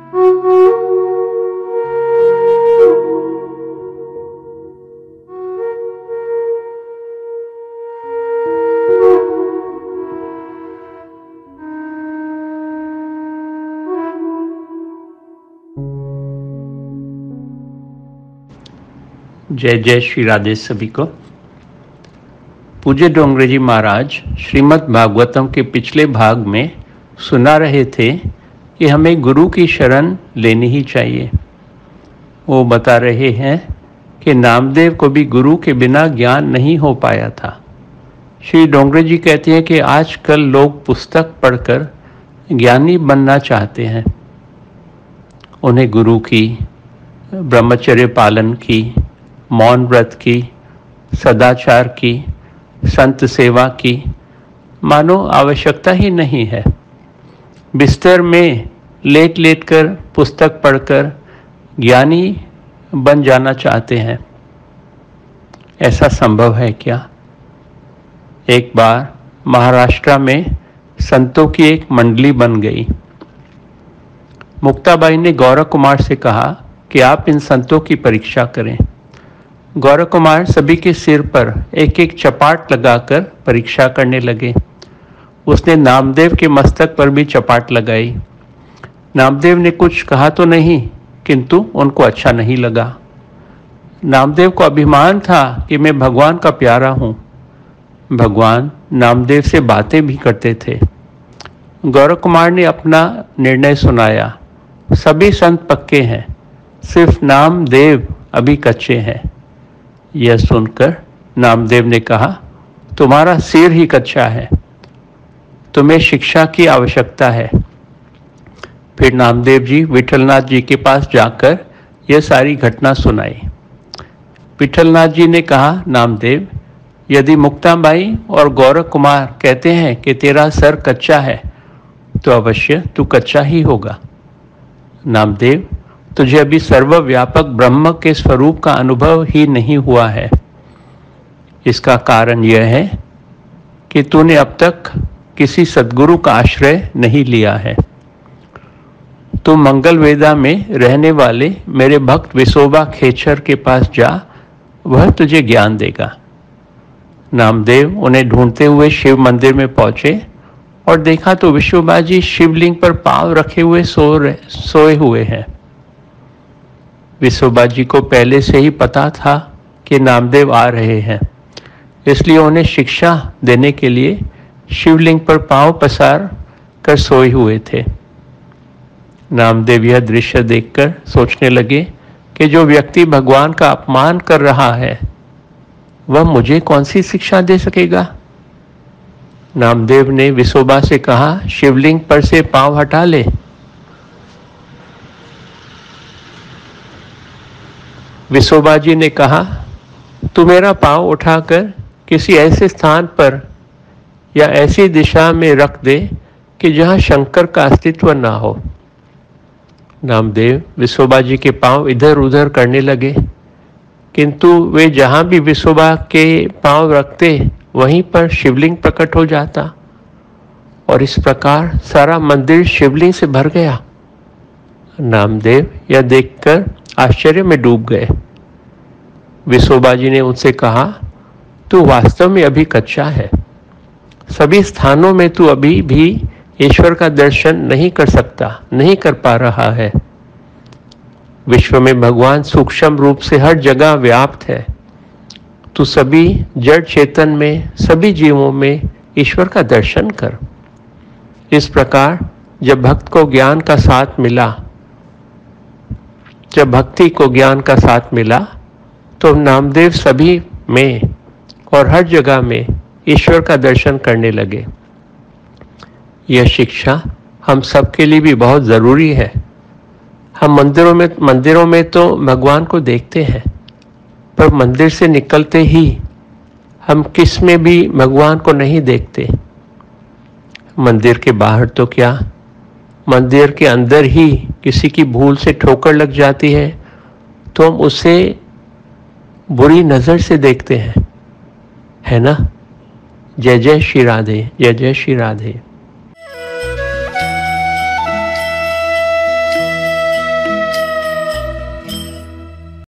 जय जय श्री राधे सभी को। पूज्य डोंगरे जी महाराज श्रीमद् भागवतम के पिछले भाग में सुना रहे थे कि हमें गुरु की शरण लेनी ही चाहिए। वो बता रहे हैं कि नामदेव को भी गुरु के बिना ज्ञान नहीं हो पाया था। श्री डोंगरे जी कहते हैं कि आजकल लोग पुस्तक पढ़कर ज्ञानी बनना चाहते हैं। उन्हें गुरु की, ब्रह्मचर्य पालन की, मौन व्रत की, सदाचार की, संत सेवा की मानो आवश्यकता ही नहीं है। बिस्तर में लेट लेट कर पुस्तक पढ़कर ज्ञानी बन जाना चाहते हैं। ऐसा संभव है क्या? एक बार महाराष्ट्र में संतों की एक मंडली बन गई। मुक्ताबाई ने गौरव कुमार से कहा कि आप इन संतों की परीक्षा करें। गौरव कुमार सभी के सिर पर एक एक चपाट लगाकर परीक्षा करने लगे। उसने नामदेव के मस्तक पर भी चपाट लगाई। नामदेव ने कुछ कहा तो नहीं, किंतु उनको अच्छा नहीं लगा। नामदेव को अभिमान था कि मैं भगवान का प्यारा हूँ। भगवान नामदेव से बातें भी करते थे। गौरव कुमार ने अपना निर्णय सुनाया। सभी संत पक्के हैं, सिर्फ नामदेव अभी कच्चे हैं। यह सुनकर नामदेव ने कहा, तुम्हारा सिर ही कच्चा है, तुम्हें शिक्षा की आवश्यकता है। फिर नामदेव जी विठलनाथ जी के पास जाकर यह सारी घटना सुनाई। विठलनाथ जी ने कहा, नामदेव, यदि मुक्ताबाई और गौरव कुमार कहते हैं कि तेरा सर कच्चा है तो अवश्य तू कच्चा ही होगा। नामदेव, तुझे अभी सर्वव्यापक ब्रह्म के स्वरूप का अनुभव ही नहीं हुआ है। इसका कारण यह है कि तूने अब तक किसी सद्गुरु का आश्रय नहीं लिया है। तू मंगल वेदा में रहने वाले मेरे भक्त विसोबा खेचर के पास जा, वह तुझे ज्ञान देगा। नामदेव उन्हें ढूंढते हुए शिव मंदिर में पहुंचे और देखा तो विसोबा जी शिवलिंग पर पांव रखे हुए सोए हुए हैं। विसोबा जी को पहले से ही पता था कि नामदेव आ रहे हैं, इसलिए उन्हें शिक्षा देने के लिए शिवलिंग पर पांव पसार कर सोए हुए थे। नामदेव यह दृश्य देखकर सोचने लगे कि जो व्यक्ति भगवान का अपमान कर रहा है वह मुझे कौन सी शिक्षा दे सकेगा। नामदेव ने विसोबा से कहा, शिवलिंग पर से पांव हटा ले। विसोबा जी ने कहा, तू मेरा पांव उठाकर किसी ऐसे स्थान पर या ऐसी दिशा में रख दे कि जहां शंकर का अस्तित्व ना हो। नामदेव विसोबा जी के पांव इधर उधर करने लगे, किंतु वे जहां भी विसोबा के पांव रखते वहीं पर शिवलिंग प्रकट हो जाता और इस प्रकार सारा मंदिर शिवलिंग से भर गया। नामदेव यह देखकर आश्चर्य में डूब गए। विसोबा जी ने उनसे कहा, तू वास्तव में अभी कच्चा है। सभी स्थानों में तू अभी भी ईश्वर का दर्शन नहीं कर सकता, नहीं कर पा रहा है। विश्व में भगवान सूक्ष्म रूप से हर जगह व्याप्त है। तू सभी जड़ चेतन में, सभी जीवों में ईश्वर का दर्शन कर। इस प्रकार जब भक्त को ज्ञान का साथ मिला, जब भक्ति को ज्ञान का साथ मिला, तो नामदेव सभी में और हर जगह में ईश्वर का दर्शन करने लगे। यह शिक्षा हम सबके लिए भी बहुत ज़रूरी है। हम मंदिरों में तो भगवान को देखते हैं, पर मंदिर से निकलते ही हम किस में भी भगवान को नहीं देखते। मंदिर के बाहर तो क्या, मंदिर के अंदर ही किसी की भूल से ठोकर लग जाती है तो हम उसे बुरी नज़र से देखते हैं, है ना। जय जय श्री राधे, जय जय श्री राधे।